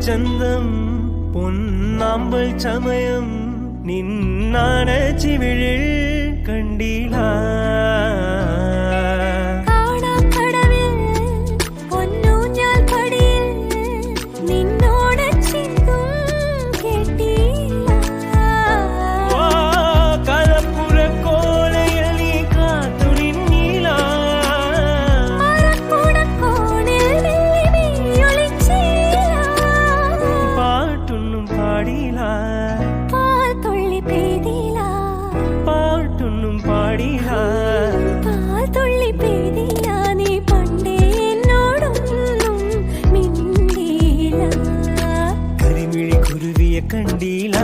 ചന്തം പൊന്നാമ്പൽ ചമയം നിന്നാണ ചിവിഴിൽ കണ്ടില്ല പാട്ടൊന്നും പാടില്ല തുള്ളി പെയ്തില്ല നീ പണ്ടേ എന്നോടൊന്നും മിണ്ടിയില്ല കരിമിഴി കുരുവിയെ കണ്ടില്ല